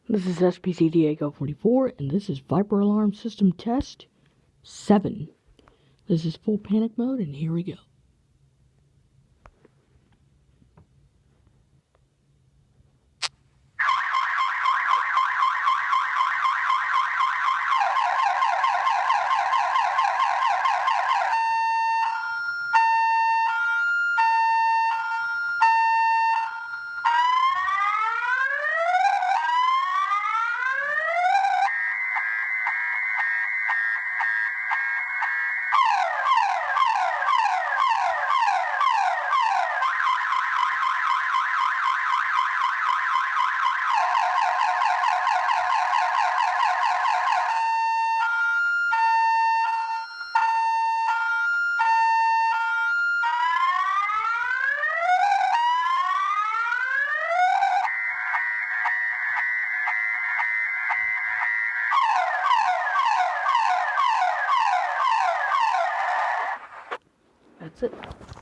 This is SPC Diego 44, and this is Viper Alarm System Test 7. This is full panic mode, and here we go. That's it.